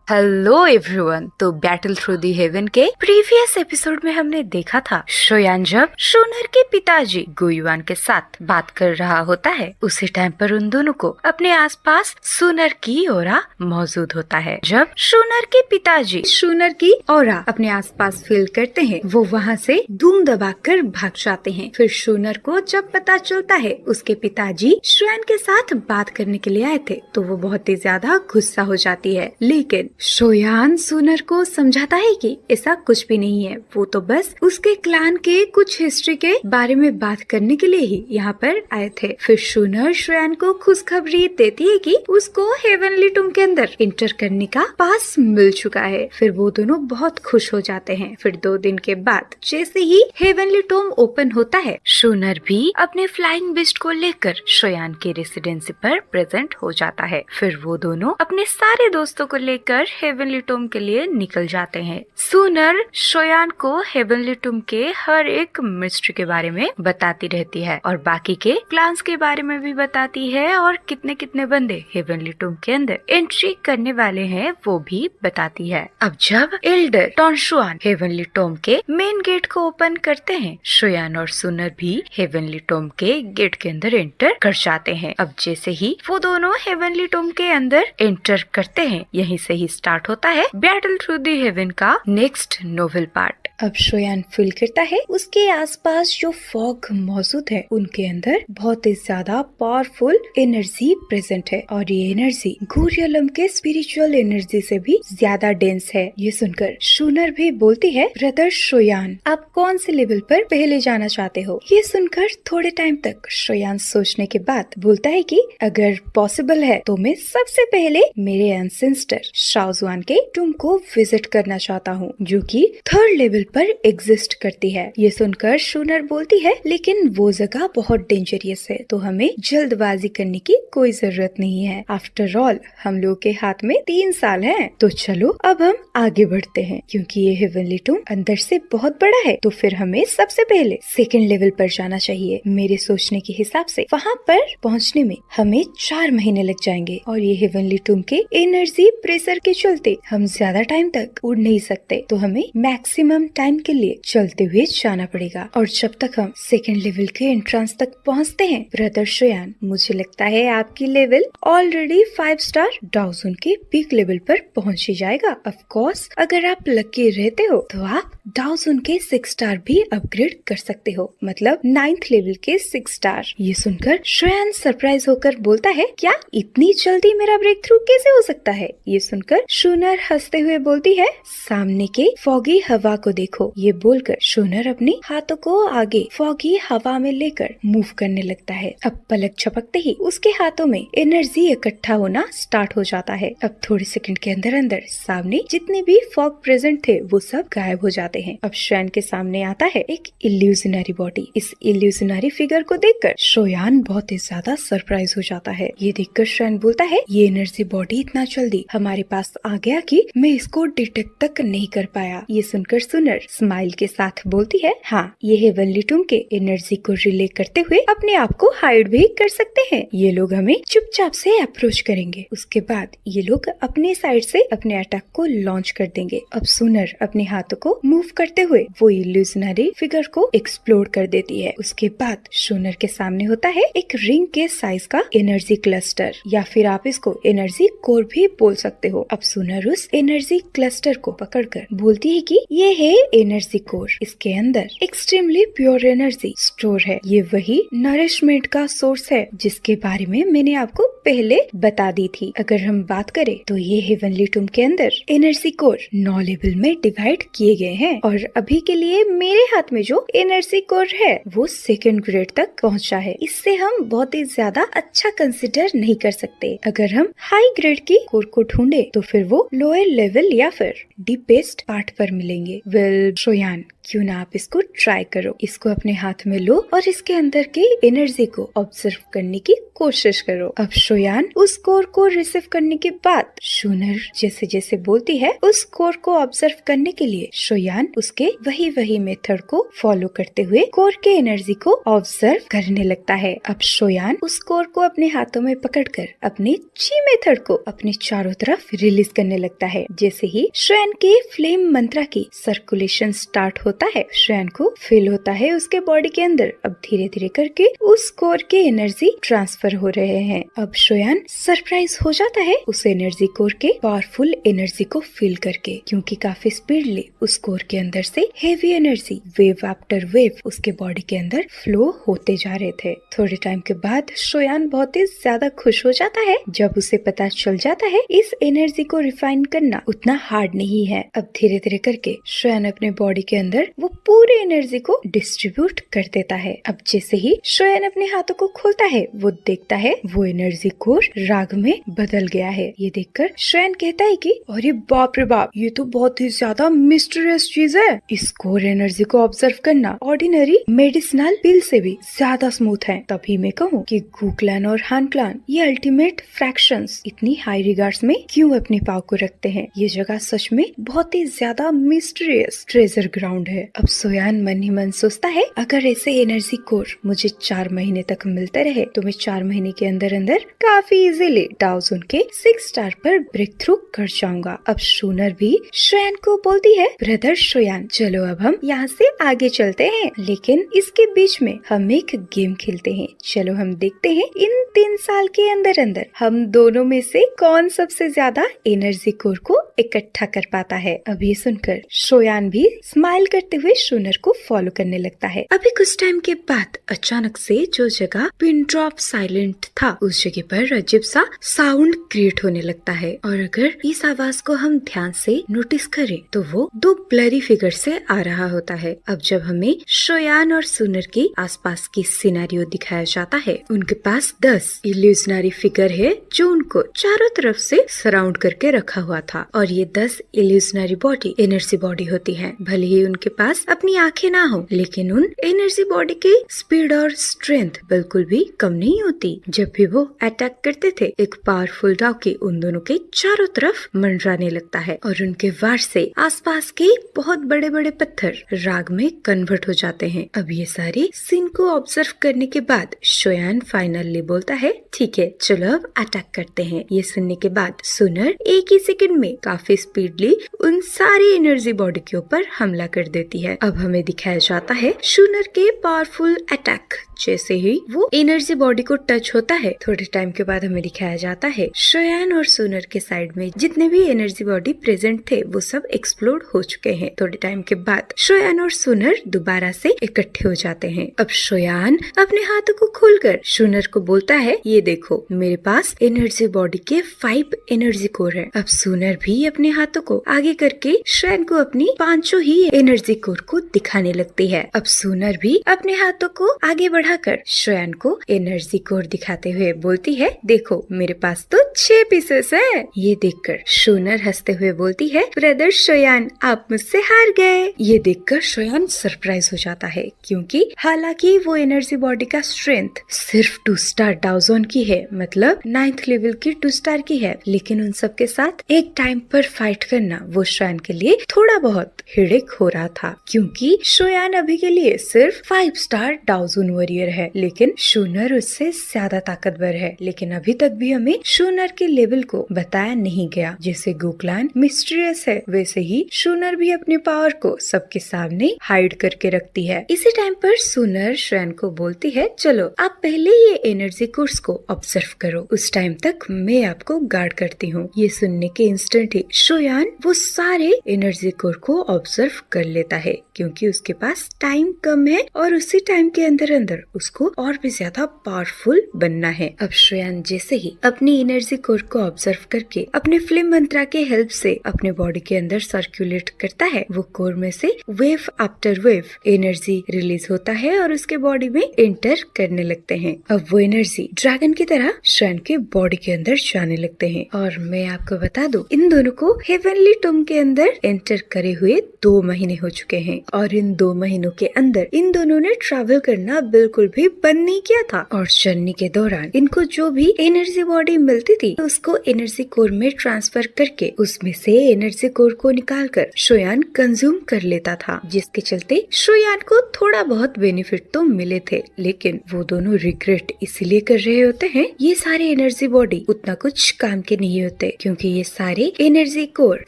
Hello everyone. तो battle through the haven के previous episode में हमने देखा था शोयान जब शूनर के पिताजी गुयुआन के साथ बात कर रहा होता है, उसी टाइम पर उन दोनों को अपने आसपास शूनर की ऑरा मौजूद होता है। जब शूनर के पिताजी शूनर की ऑरा अपने आसपास फील करते हैं, वो वहाँ से धूम दबाकर भाग जाते हैं। फिर शूनर को जब पता चलता है उसके पिताजी शोयान के साथ बात करने के लिए आए थे, तो वो बहुत ही ज्यादा गुस्सा हो जाती है। लेकिन शोयान शूनर को समझाता है कि ऐसा कुछ भी नहीं है, वो तो बस उसके क्लान के कुछ हिस्ट्री के बारे में बात करने के लिए ही यहाँ पर आए थे। फिर शूनर शोयान को खुशखबरी देती है कि उसको हेवनली टूम के अंदर इंटर करने का पास मिल चुका है। फिर वो दोनों बहुत खुश हो जाते हैं। फिर 2 दिन के बाद जैसे ही हेवनली टूम ओपन होता है, शूनर भी अपने फ्लाइंग बिस्ट को लेकर शोयान के रेसिडेंसी पर प्रेजेंट हो जाता है। फिर वो दोनों अपने सारे दोस्तों को लेकर हेवनली टूम के लिए निकल जाते हैं। शूनर शोयान को हेवनली टूम के हर एक मिस्ट्री के बारे में बताती रहती है और बाकी के क्लान्स के बारे में भी बताती है, और कितने कितने बंदे हेवनली टूम के अंदर एंट्री करने वाले हैं वो भी बताती है। अब जब एल्डर टॉन्शुआन हेवनली टूम के मेन गेट को ओपन करते हैं, शोयान और शूनर भी हेवनली टूम के गेट के अंदर एंटर कर जाते हैं। अब जैसे ही वो दोनों हेवनली टूम के अंदर एंटर करते हैं, यहीं से ही स्टार्ट होता है बैटल थ्रू दी हेवन का नेक्स्ट नोवेल पार्ट। अब शोयान फील करता है उसके आसपास जो फॉग मौजूद है उनके अंदर बहुत ही ज्यादा पावरफुल एनर्जी प्रेजेंट है, और ये एनर्जी गोरियलम के स्पिरिचुअल एनर्जी से भी ज्यादा डेंस है। ये सुनकर शूनर भी बोलती है, ब्रदर शोयान, आप कौन से लेवल पर पहले जाना चाहते हो? ये सुनकर थोड़े टाइम तक शोयान सोचने के बाद बोलता है कि अगर पॉसिबल है तो मैं सबसे पहले मेरे एंसेस्टर शाओजुआन के टूम को विजिट करना चाहता हूँ, जो कि 3rd लेवल पर एग्जिस्ट करती है। ये सुनकर शूनर बोलती है, लेकिन वो जगह बहुत डेंजरियस है, तो हमें जल्दबाजी करने की कोई जरूरत नहीं है। आफ्टर ऑल हम लोग के हाथ में 3 साल है, तो चलो अब हम आगे बढ़ते हैं। क्योंकि ये हेवनली टूम अंदर से बहुत बड़ा है, तो फिर हमें सबसे पहले 2nd लेवल पर जाना चाहिए। मेरे सोचने के हिसाब से वहाँ पर पहुँचने में हमें 4 महीने लग जाएंगे, और ये हेवनली टूम के एनर्जी प्रेशर के चलते हम ज्यादा टाइम तक उड़ नहीं सकते, तो हमें मैक्सिमम टाइम के लिए चलते हुए जाना पड़ेगा। और जब तक हम 2nd लेवल के एंट्रेंस तक पहुंचते हैं, ब्रदर शोयान, मुझे लगता है आपकी लेवल ऑलरेडी 5 स्टार डाउजन के पीक लेवल पर पहुंच ही जाएगा। ऑफ कोर्स अगर आप लकी रहते हो तो आप डाउजन के 6 स्टार भी अपग्रेड कर सकते हो, मतलब 9th लेवल के 6 स्टार। ये सुनकर शोयान सरप्राइज होकर बोलता है, क्या इतनी जल्दी मेरा ब्रेक थ्रू कैसे हो सकता है? ये सुनकर शूनर हंसते हुए बोलती है, सामने के फॉगी हवा को देखो। ये बोलकर शूनर अपने हाथों को आगे फॉगी हवा में लेकर मूव करने लगता है। अब पलक झपकते ही उसके हाथों में एनर्जी इकट्ठा होना स्टार्ट हो जाता है। अब थोड़े सेकंड के अंदर अंदर सामने जितने भी फॉग प्रेजेंट थे वो सब गायब हो जाते हैं। अब शोयान के सामने आता है एक इल्यूजनरी बॉडी। इस इल्यूजनरी फिगर को देखकर शोयान बहुत ही ज्यादा सरप्राइज हो जाता है। ये देखकर शोयान बोलता है, ये एनर्जी बॉडी इतना जल्दी हमारे पास आ गया कि मैं इसको डिटेक्ट तक नहीं कर पाया। ये सुनकर शूनर स्माइल के साथ बोलती है, हाँ, ये हेवनली टूम के एनर्जी को रिले करते हुए अपने आप को हाइड भी कर सकते हैं। ये लोग हमें चुपचाप से अप्रोच करेंगे, उसके बाद ये लोग अपने साइड से अपने अटैक को लॉन्च कर देंगे। अब शूनर अपने हाथों को मूव करते हुए वो इल्यूजनरी फिगर को एक्सप्लोर कर देती है। उसके बाद शूनर के सामने होता है एक रिंग के साइज का एनर्जी क्लस्टर, या फिर आप इसको एनर्जी कोर भी बोल सकते हो। अब शूनर उस एनर्जी क्लस्टर को पकड़कर बोलती है कि ये है एनर्जी कोर। इसके अंदर एक्सट्रीमली प्योर एनर्जी स्टोर है। ये वही नरिशमेंट का सोर्स है जिसके बारे में मैंने आपको पहले बता दी थी। अगर हम बात करें तो ये हेवनली टूम के अंदर एनर्जी कोर 9 लेवल में डिवाइड किए गए हैं, और अभी के लिए मेरे हाथ में जो एनर्जी कोर है वो 2nd ग्रेड तक पहुंचा है। इससे हम बहुत ही ज्यादा अच्छा कंसिडर नहीं कर सकते। अगर हम हाई ग्रेड की कोर को ढूंढे तो फिर वो लोअर लेवल या फिर डीपेस्ट पार्ट पर मिलेंगे। वेल शोयान, क्यों ना आप इसको ट्राई करो। इसको अपने हाथ में लो और इसके अंदर के एनर्जी को ऑब्जर्व करने की कोशिश करो। अब शोयान उस कोर को रिसीव करने के बाद शूनर जैसे जैसे बोलती है उस कोर को ऑब्जर्व करने के लिए शोयान उसके वही मेथड को फॉलो करते हुए कोर के एनर्जी को ऑब्जर्व करने लगता है। अब शोयान उस कोर को अपने हाथों में पकड़कर अपने ची मेथड को अपने चारों तरफ रिलीज करने लगता है। जैसे ही शोयान के फ्लेम मंत्रा की सर्कुलेशन स्टार्ट होता है, शोयान को फील होता है उसके बॉडी के अंदर अब धीरे धीरे करके उस कोर के एनर्जी ट्रांसफर हो रहे हैं। अब शोयान सरप्राइज हो जाता है उस एनर्जी कोर के पावरफुल एनर्जी को फील करके, क्योंकि काफी स्पीडली उस कोर के अंदर से heavy energy wave after wave उसके बॉडी के अंदर फ्लो होते जा रहे थे। थोड़े टाइम के बाद शोयान बहुत ही ज्यादा खुश हो जाता है जब उसे पता चल जाता है इस एनर्जी को रिफाइन करना उतना हार्ड नहीं है। अब धीरे धीरे करके शोयान अपने बॉडी के अंदर वो पूरे एनर्जी को डिस्ट्रीब्यूट कर देता है। अब जैसे ही शोयान अपने हाथों को खोलता है वो देखता है वो एनर्जी कोर राग में बदल गया है। ये देखकर शोयान कहता है कि अरे बाप रे बाप, ये तो बहुत ही ज्यादा मिस्टीरियस चीज है। इस कोर एनर्जी को ऑब्जर्व करना ऑर्डिनरी मेडिसिनल पिल से भी ज्यादा स्मूथ है। तभी मैं कहूँ कि गुक्लान और हानक्लान ये अल्टीमेट फ्रैक्शंस इतनी हाई रिगार्ड्स में क्यों अपने पाव को रखते हैं। ये जगह सच में बहुत ही ज्यादा मिस्टीरियस ट्रेजर ग्राउंड है। अब शोयान मन ही मन सोचता है अगर ऐसे एनर्जी कोर मुझे 4 महीने तक मिलते रहे तो मैं 4 महीने के अंदर अंदर काफी इजीली डाउ जोन के 6 स्टार पर ब्रेक थ्रू कर जाऊंगा। अब शूनर भी शोयान को बोलती है ब्रदर शोयान चलो अब हम यहाँ से आगे चलते हैं, लेकिन इसके बीच में हम एक गेम खेलते हैं। चलो हम देखते हैं इन 3 साल के अंदर अंदर हम दोनों में से कौन सबसे ज्यादा एनर्जी कोर को इकट्ठा कर पाता है। अब ये सुनकर शोयान भी स्माइल करते हुए शूनर को फॉलो करने लगता है। अभी कुछ टाइम के बाद अचानक से जो जगह पिन ड्रॉप साइलेंट था उस जगह पर अजीब सा साउंड क्रिएट होने लगता है, और अगर इस आवाज को हम ध्यान से नोटिस करें तो वो 2 ब्लरी फिगर से आ रहा होता है। अब जब हमें शोयान और शूनर की आसपास की सिनेरियो दिखाया जाता है, उनके पास 10 इल्यूजनरी फिगर है जो उनको चारों तरफ से सराउंड करके रखा हुआ था, और ये 10 इल्यूजनरी बॉडी एनर्जी बॉडी होती है। भले ही उनके पास अपनी आंखें ना हो, लेकिन उन एनर्जी बॉडी की स्पीड और स्ट्रेंथ बिल्कुल भी कम नहीं होती। जब भी वो अटैक करते थे एक पावरफुल डाउकी उन दोनों के चारों तरफ मंडराने लगता है, और उनके वार से आसपास के बहुत बड़े बड़े पत्थर राग में कन्वर्ट हो जाते हैं। अब ये सारी सीन को ऑब्जर्व करने के बाद शोयान फाइनली बोलता है ठीक है चलो अब अटैक करते हैं। ये सुनने के बाद शूनर एक ही सेकंड में काफी स्पीडली उन सारी एनर्जी बॉडी के ऊपर हमला कर देती है। अब हमें दिखाया जाता है शूनर के पावरफुल अटैक जैसे ही वो एनर्जी बॉडी को टच होता है, थोड़े टाइम के बाद हमें दिखाया जाता है शोयान और शूनर के साइड में जितने भी एनर्जी बॉडी प्रेजेंट थे वो सब एक्सप्लोड हो चुके हैं। थोड़े टाइम के बाद शोयान और शूनर दोबारा से इकट्ठे हो जाते हैं। अब शोयान अपने हाथों को खोलकर शूनर को बोलता है ये देखो मेरे पास एनर्जी बॉडी के 5 एनर्जी कोर है। अब शूनर भी अपने हाथों को आगे करके शोयान को अपनी 5 ही एनर्जी कोर को दिखाने लगती है। अब शूनर भी अपने हाथों को आगे बढ़ाकर शोयान को एनर्जी कोर दिखाते हुए बोलती है देखो मेरे पास तो 6 पीसेस है। ये देखकर शूनर हंसते हुए बोलती है ब्रदर शोयान आप मुझसे हार गए। ये देखकर शोयान सरप्राइज हो जाता है, क्योंकि हालांकि वो एनर्जी बॉडी का स्ट्रेंथ सिर्फ 2 स्टार डाउ जोन की है, मतलब 9th लेवल की 2 स्टार की है, लेकिन उन सब के साथ एक टाइम पर फाइट करना वो शोयान के लिए थोड़ा बहुत हेडेक हो रहा था, क्योंकि शोयान अभी के लिए सिर्फ 5 स्टार डाउ जोन वॉरियर है, लेकिन शूनर उससे ज्यादा ताकतवर है। लेकिन अभी तक भी हमें शूनर के लेवल को बताया नहीं गया। जैसे गुक्लान मिस्टीरियस है, वैसे ही शूनर भी अपने पावर को सबके सामने हाइड करके रखती है। इसी टाइम पर शूनर शोयान को बोलती है चलो आप पहले ये एनर्जी कोर्स को ऑब्जर्व करो, उस टाइम तक मैं आपको गार्ड करती हूँ। ये सुनने के इंस्टेंट ही शोयान वो सारे एनर्जी कोर को ऑब्जर्व कर लेता है, क्योंकि उसके पास टाइम कम है और उसी टाइम के अंदर अंदर उसको और भी ज्यादा पावरफुल बनना है। अब श्रेयान जैसे ही अपनी एनर्जी कोर को ऑब्जर्व करके अपने फिल्म मंत्रा के हेल्प से अपने बॉडी के अंदर सर्कुलेट करता है, वो कोर में से wave after wave energy release होता है और उसके बॉडी में एंटर करने लगते हैं। अब वो एनर्जी ड्रैगन की तरह श्रेयान के बॉडी के अंदर जाने लगते हैं। और मैं आपको बता दूं, इन दोनों को हेवनली टूम के अंदर एंटर करे हुए 2 महीने हो चुके हैं और इन 2 महीनों के अंदर इन दोनों ने ट्रैवल करना बिल्कुल भी बंद नहीं किया था। और जर्नी के दौरान इनको जो भी एनर्जी बॉडी मिलती थी उसको एनर्जी कोर में ट्रांसफर करके उसमें से एनर्जी कोर को निकाल कर श्रेयान कंज्यूम कर लेता था, जिसके चलते श्रेयान को थोड़ा बहुत बेनिफिट तो मिले थे, लेकिन वो दोनों रिग्रेट इसीलिए कर रहे होते हैं। ये सारे एनर्जी बॉडी उतना कुछ काम के नहीं होते क्योंकि ये सारे एनर्जी कोर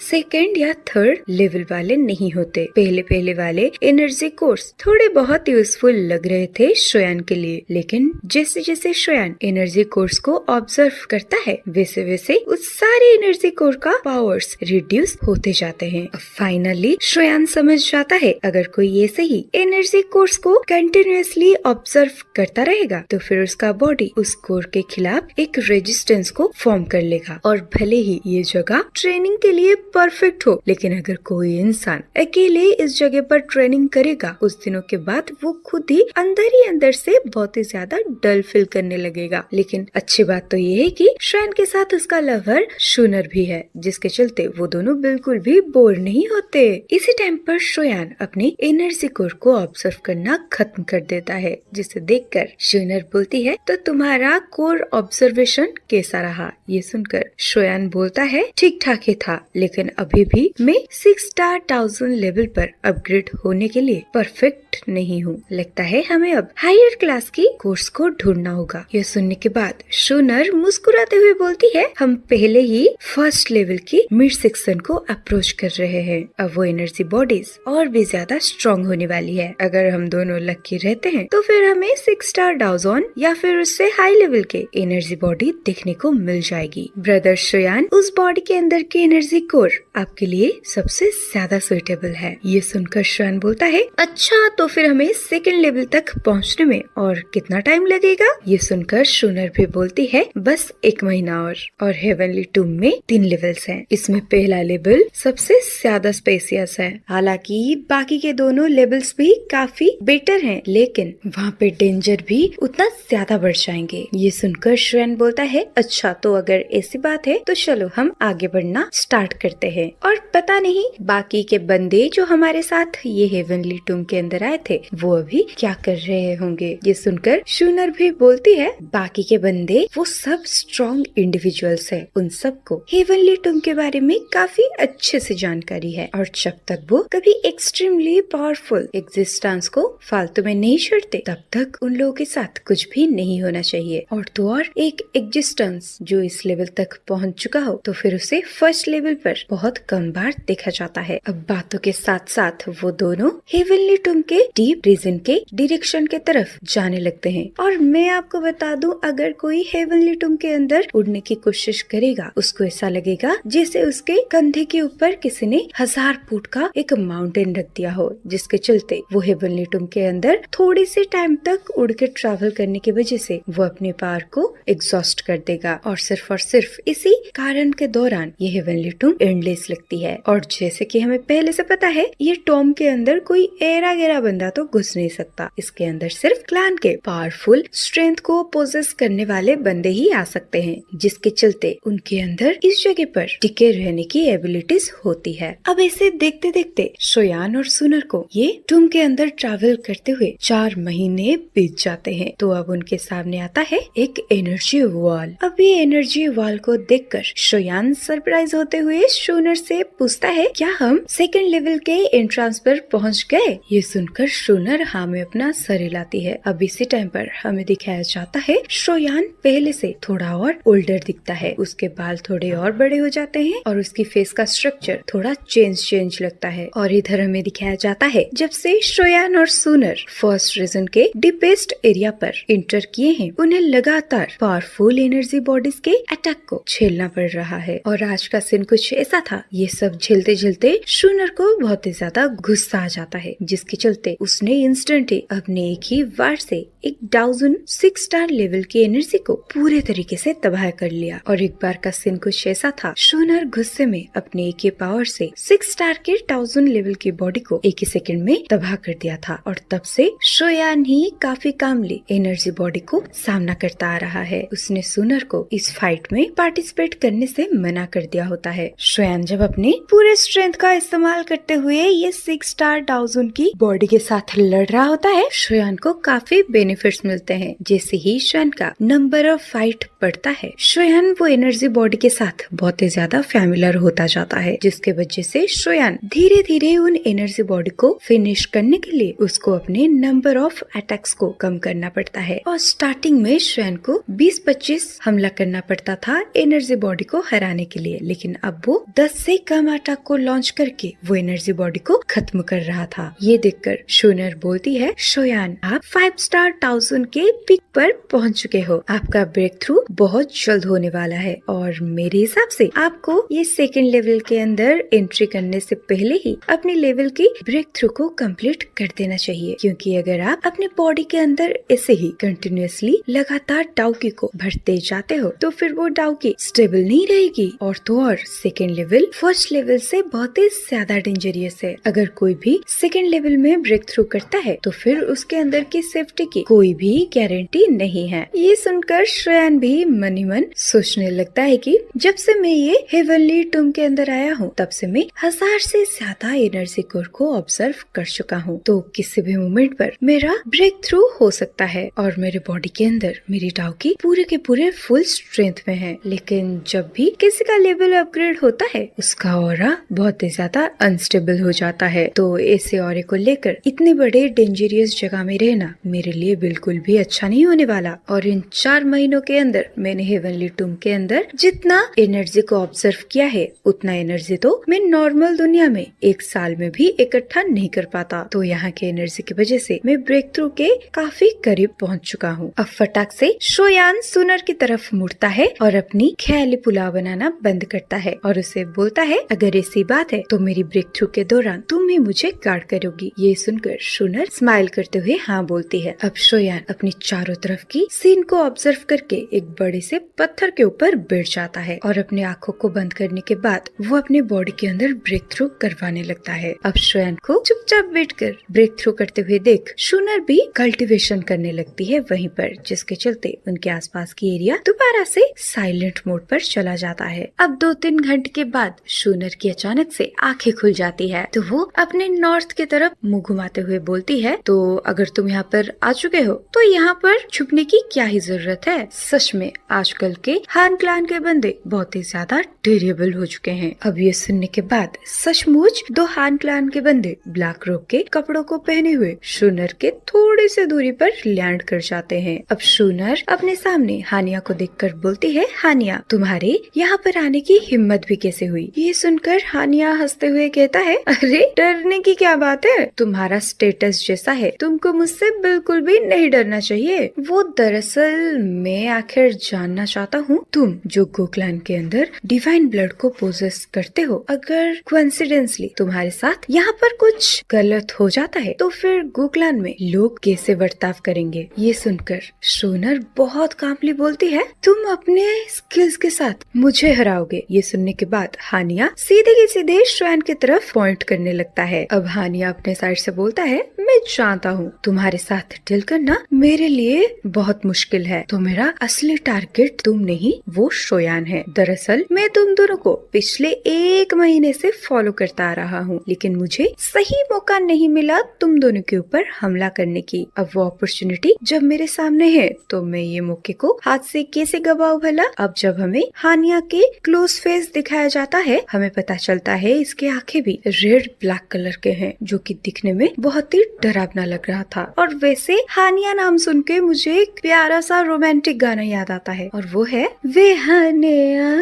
सेकंड या थर्ड लेवल वाले नहीं होते। पहले वाले एनर्जी कोर्स थोड़े बहुत यूजफुल लग रहे थे श्रेयान के लिए, लेकिन जैसे जैसे श्रेयान एनर्जी कोर्स को ऑब्जर्व करता है वैसे वैसे उस सारे एनर्जी कोर का पावर्स रिड्यूस होते जाते हैं। फाइनली श्रेयान समझ जाता है अगर कोई ऐसे ही एनर्जी कोर्स को कंटिन्यूअसली ऑब्जर्व करता रहेगा तो फिर उसका बॉडी उस कोर के खिलाफ एक रेजिस्टेंस को फॉर्म कर लेगा। और भले ही ये जगह ट्रेनिंग के लिए परफेक्ट हो, लेकिन अगर कोई इंसान अकेले इस जगह पर ट्रेनिंग करेगा उस दिनों के बाद वो खुद ही अंदर से बहुत ही ज्यादा डल फील करने लगेगा। लेकिन अच्छी बात तो ये है कि श्रेयान के साथ उसका लवर शूनर भी है, जिसके चलते वो दोनों बिल्कुल भी बोर नहीं होते। इसी टाइम पर श्रेयान अपनी एनर्जी कोर को ऑब्जर्व करना खत्म कर देता है, जिसे देखकर शूनर बोलती है तो तुम्हारा कोर ऑब्जर्वेशन कैसा रहा? ये सुनकर श्रेयान बोलता है ठीक ठाक ही था, लेकिन अभी भी मैं 6 स्टार 1000 लेवल पर अपग्रेड होने के लिए परफेक्ट नहीं हूँ। लगता है हमें अब हायर क्लास की कोर्स को ढूंढना होगा। यह सुनने के बाद शूनर मुस्कुराते हुए बोलती है हम पहले ही फर्स्ट लेवल की मिड सेक्शन को अप्रोच कर रहे हैं। अब वो एनर्जी बॉडीज और भी ज्यादा स्ट्रॉन्ग होने वाली है। अगर हम दोनों लकी रहते हैं तो फिर हमें 6 स्टार डाउजॉन या फिर उससे हाई लेवल के एनर्जी बॉडी देखने को मिल जाएगी। ब्रदर श्रेयान, उस बॉडी के अंदर की एनर्जी कोर आपके लिए सबसे ज्यादा सुइटेबल है। ये सुनकर श्रेयान बोलता है अच्छा, तो फिर हमें सेकंड लेवल तक पहुंचने में और कितना टाइम लगेगा? ये सुनकर शूनर भी बोलती है बस 1 महीना और हेवनली टूम में 3 लेवल्स हैं। इसमें पहला लेवल सबसे ज्यादा स्पेसियस है, हालांकि बाकी के दोनों लेवल्स भी काफी बेटर हैं, लेकिन वहाँ पे डेंजर भी उतना ज्यादा बढ़ जाएंगे। ये सुनकर श्रेयान बोलता है अच्छा, तो अगर ऐसी बात है तो चलो हम आगे बढ़ना स्टार्ट करते हैं। और पता नहीं बाकी के बंदे जो हमारे साथ ये हेवनली टूम के अंदर आए थे वो अभी क्या कर रहे होंगे। ये सुनकर शूनर भी बोलती है बाकी के बंदे वो सब स्ट्रॉन्ग इंडिविजुअल्स है, उन सबको हेवनली टूम के बारे में काफी अच्छे से जानकारी है और जब तक वो कभी एक्सट्रीमली पावरफुल एग्जिस्टेंस को फालतू में नहीं छोड़ते तब तक उन लोगों के साथ कुछ भी नहीं होना चाहिए। और तो और एक एग्जिस्टेंस जो इस लेवल तक पहुंच चुका हो तो फिर उसे फर्स्ट लेवल पर बहुत कम बार देखा जाता है। अब बातों के साथ साथ वो दोनों हेवनली टूम के डीप रीजन के डायरेक्शन के तरफ जाने लगते हैं। और मैं आपको बता दूं, अगर कोई हेवनली टूम के अंदर उड़ने की कोशिश करेगा उसको ऐसा लगेगा जैसे उसके कंधे के ऊपर किसी ने 1000 फुट का एक माउंटेन रख दिया हो, जिसके चलते वो हेवनली टूम के अंदर थोड़ी सी टाइम तक उड़ के ट्रैवल करने की वजह से वो अपने पावर को एग्जॉस्ट कर देगा। और सिर्फ इसी कारण के दौरान ये हेवनली टूम एंडलेस लगती है। और जैसे कि हमें पहले से पता है ये टॉम के अंदर कोई एरा गेरा बंदा तो घुस नहीं सकता, इसके अंदर सिर्फ क्लैन के पावरफुल स्ट्रेंथ को पोजेस करने वाले बंदे ही आ सकते हैं, जिसके चलते उनके अंदर इस जगह पर टिके रहने की एबिलिटीज होती है। अब ऐसे देखते देखते श्रेयान और सुनर को ये टूम के अंदर ट्रैवल करते हुए 4 महीने बीत जाते हैं। तो अब उनके सामने आता है एक एनर्जी वॉल। अब ये एनर्जी वॉल को देखकर श्रेयान सरप्राइज होते हुए शूनर से पूछता है क्या हम सेकंड लेवल के एंट्रेंस पर पहुंच गए? ये सुनकर शूनर हाँ में अपना सर हिलाती है। अब इसी टाइम पर हमें दिखाया जाता है श्रेयान पहले से थोड़ा और ओल्डर दिखता है, उसके बाल थोड़े और बड़े हो जाते हैं और उसकी फेस का स्ट्रक्चर थोड़ा चेंज लगता है। और इधर हमें दिखाया जाता है जब से श्रेयान और सुनर फर्स्ट रीजन के डीपेस्ट एरिया पर इंटर किए हैं उन्हें लगातार पावरफुल एनर्जी बॉडीज के अटैक को झेलना पड़ रहा है। और आज का सीन कुछ ऐसा था, ये सब झेलते झेलते शूनर को बहुत ही ज्यादा गुस्सा आ जाता है, जिसके चलते चलते उसने इंस्टेंट ही अपने एक ही वार से एक 1006 स्टार लेवल की एनर्जी को पूरे तरीके से तबाह कर लिया। और एक बार का सीन कुछ ऐसा था, शोनर गुस्से में अपने एक ही पावर से 6 स्टार के 1000 लेवल की बॉडी को एक ही सेकंड में तबाह कर दिया था। और तब से शोयान ही काफी कामली एनर्जी बॉडी को सामना करता आ रहा है। उसने शोनर को इस फाइट में पार्टिसिपेट करने से मना कर दिया होता है। शोयान जब अपने पूरे स्ट्रेंथ का इस्तेमाल करते हुए ये 6 स्टार 1000 की बॉडी के साथ लड़ रहा होता है, शोयान को काफी बेनिफिट्स मिलते हैं। जैसे ही शोयान का नंबर ऑफ फाइट बढ़ता है, शोयान वो एनर्जी बॉडी के साथ बहुत ही ज्यादा फैमिलियर होता जाता है, जिसके वजह से शोयान धीरे धीरे उन एनर्जी बॉडी को फिनिश करने के लिए उसको अपने नंबर ऑफ अटैक्स को कम करना पड़ता है। और स्टार्टिंग में शोयान को 20-25 हमला करना पड़ता था एनर्जी बॉडी को हराने के लिए, लेकिन अब वो 10 से कम अटैक को लॉन्च करके वो एनर्जी बॉडी को खत्म कर रहा था। ये देखकर शोनर बोलती है, शोयान आप 5 स्टार 1000 के पिक पर पहुंच चुके हो। आपका ब्रेक थ्रू बहुत जल्द होने वाला है और मेरे हिसाब से आपको ये सेकंड लेवल के अंदर एंट्री करने से पहले ही अपनी लेवल की ब्रेक थ्रू को कंप्लीट कर देना चाहिए, क्योंकि अगर आप अपने बॉडी के अंदर ऐसे ही कंटिन्यूअसली लगातार डाउकी को भरते जाते हो तो फिर वो डाउकी स्टेबल नहीं रहेगी। और तो और सेकेंड लेवल फर्स्ट लेवल से बहुत ही ज्यादा डेंजरियस है। अगर कोई भी सेकेंड लेवल में ब्रेक थ्रू करता है तो फिर उसके अंदर की सेफ्टी की कोई भी गारंटी नहीं है। ये सुनकर श्रेयान भी मन ही मन सोचने लगता है कि जब से मैं ये हेवनली टूम के अंदर आया हूँ तब से मैं 1000 से ज्यादा एनर्जी कोर को ऑब्जर्व कर चुका हूँ, तो किसी भी मोमेंट पर मेरा ब्रेक थ्रू हो सकता है और मेरे बॉडी के अंदर मेरी डाउकी पूरे के पूरे फुल स्ट्रेंथ में है। लेकिन जब भी किसी का लेवल अपग्रेड होता है उसका ऑरा बहुत ही ज्यादा अनस्टेबल हो जाता है, तो ऐसे ऑरे को लेकर इतने बड़े डेंजरियस जगह में रहना मेरे लिए बिल्कुल भी अच्छा नहीं होने वाला। और इन 4 महीनों के अंदर मैंने हेवनली टूम के अंदर जितना एनर्जी को ऑब्जर्व किया है उतना एनर्जी तो मैं नॉर्मल दुनिया में 1 साल में भी इकट्ठा नहीं कर पाता। तो यहाँ के एनर्जी की वजह से मैं ब्रेक थ्रू के काफी करीब पहुँच चुका हूँ। अब फटाक से शोयान सुनर की तरफ मुड़ता है और अपनी ख्याली पुलाव बनाना बंद करता है और उसे बोलता है, अगर ऐसी बात है तो मेरी ब्रेक थ्रू के दौरान तुम ही मुझे गार्ड करोगी। ये सुनकर सुनर स्माइल करते हुए हाँ बोलती है। अब शोयान अपनी चारों तरफ की सीन को ऑब्जर्व करके एक बड़े से पत्थर के ऊपर बैठ जाता है और अपनी आंखों को बंद करने के बाद वो अपनी बॉडी के अंदर ब्रेक थ्रू करवाने लगता है। अब शोयान को चुपचाप बैठकर ब्रेक थ्रू करते हुए देख सुनर भी कल्टीवेशन करने लगती है वहीं पर, जिसके चलते उनके आसपास की एरिया दोबारा से साइलेंट मोड पर चला जाता है। अब 2-3 घंटे के बाद शूनर की अचानक से आंखें खुल जाती है तो वो अपने नॉर्थ की तरफ मुंह घुमाते हुए बोलती है, तो अगर तुम यहाँ पर आ चुके हो तो यहाँ पर छुपने की क्या ही जरूरत है। सच में आजकल के हान क्लान के बंदे बहुत ही ज्यादा टेरिबल हो चुके हैं। अब ये सुनने के बाद सचमुच 2 हान क्लान के बंदे ब्लैक रोब के कपड़ों को पहने हुए शूनर के थोड़ी से दूरी पर लैंड कर जाते हैं। अब शूनर अपने सामने हानिया को देखकर बोलती है, हानिया तुम्हारे यहाँ पर आने की हिम्मत भी कैसे हुई। ये सुनकर हानिया हंसते हुए कहता है, अरे डरने की क्या बात है, तुम्हारा स्टेटस जैसा है तुमको मुझसे बिल्कुल भी नहीं डरना चाहिए। वो दरअसल मैं आखिर जानना चाहता हूँ तुम जो गोक्लान के अंदर डिवाइन ब्लड को पोजेस करते हो, अगर कोइंसिडेंसली तुम्हारे साथ यहाँ पर कुछ गलत हो जाता है तो फिर गोक्लान में लोग कैसे बर्ताव करेंगे। ये सुनकर शोनर बहुत कामली बोलती है, तुम अपने स्किल्स के साथ मुझे हराओगे। ये सुनने के बाद हानिया सीधे के सीधे श्रैन की तरफ पॉइंट करने लगता है। अब हानिया अपने साइड से बोलता है, मैं जानता हूँ तुम्हारे साथ डील करना मेरे लिए बहुत मुश्किल है, तो मेरा असली टारगेट तुम नहीं वो शोयान है। दरअसल मैं तुम दोनों को पिछले 1 महीने से फॉलो करता आ रहा हूँ, लेकिन मुझे सही मौका नहीं मिला तुम दोनों के ऊपर हमला करने की। अब वो अपॉर्चुनिटी जब मेरे सामने है तो मैं ये मौके को हाथ से कैसे गवाऊं भला। अब जब हमें हानिया के क्लोज फेस दिखाया जाता है हमें पता चलता है इसके आंखें भी रेड ब्लैक कलर के हैं, जो कि दिखने में बहुत ही डरावना लग रहा था। और वैसे हानिया नाम सुन के मुझे एक प्यारा सा रोमांटिक गाना याद आता है और वो है, वे हानिया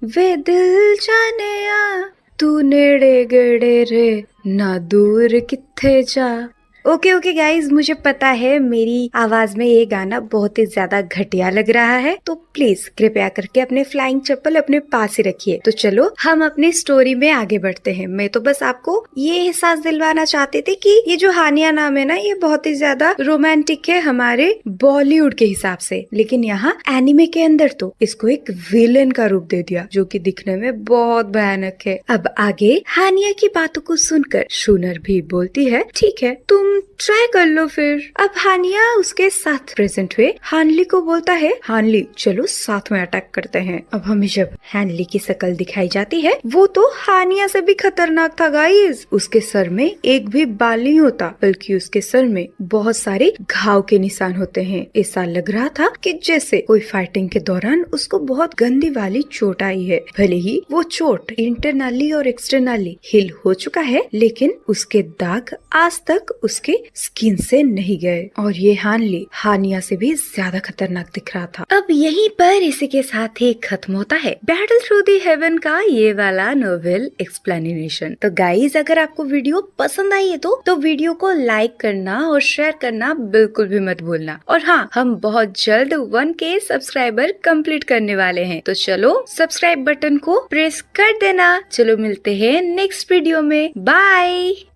वे दिल जानिया तू नेड़े गड़े रे ना दूर किथे जा, ओके ओके गाइज, मुझे पता है मेरी आवाज में ये गाना बहुत ही ज्यादा घटिया लग रहा है, तो प्लीज कृपया करके अपने फ्लाइंग चप्पल अपने पास ही रखिए। तो चलो हम अपनी स्टोरी में आगे बढ़ते हैं। मैं तो बस आपको ये एहसास दिलवाना चाहते थे कि ये जो हानिया नाम है ना, ये बहुत ही ज्यादा रोमांटिक है हमारे बॉलीवुड के हिसाब से, लेकिन यहाँ एनिमे के अंदर तो इसको एक विलेन का रूप दे दिया जो कि दिखने में बहुत भयानक है। अब आगे हानिया की बातों को सुनकर शूनर भी बोलती है, ठीक है तुम ट्राई कर लो फिर। अब हानिया उसके साथ प्रेजेंट हुए हानली को बोलता है, हानली चलो साथ में अटैक करते हैं। अब हमें जब हानली की शक्ल दिखाई जाती है, वो तो हानिया से भी खतरनाक था गाइस। उसके सर में एक भी बाल नहीं होता, बल्कि उसके सर में बहुत सारे घाव के निशान होते हैं। ऐसा लग रहा था कि जैसे कोई फाइटिंग के दौरान उसको बहुत गंदी वाली चोट आई है। भले ही वो चोट इंटरनली और एक्सटर्नली हील हो चुका है, लेकिन उसके दाग आज तक उसके स्किन से नहीं गए और ये हानली हानिया से भी ज्यादा खतरनाक दिख रहा था। अब यहीं पर इसी के साथ ही खत्म होता है बैटल थ्रू दी हेवन का ये वाला नोवेल एक्सप्लेनेशन। तो गाइज अगर आपको वीडियो पसंद आई है तो वीडियो को लाइक करना और शेयर करना बिल्कुल भी मत भूलना। और हाँ, हम बहुत जल्द 1K सब्सक्राइबर कंप्लीट करने वाले हैं, तो चलो सब्सक्राइब बटन को प्रेस कर देना। चलो मिलते हैं नेक्स्ट वीडियो में, बाय।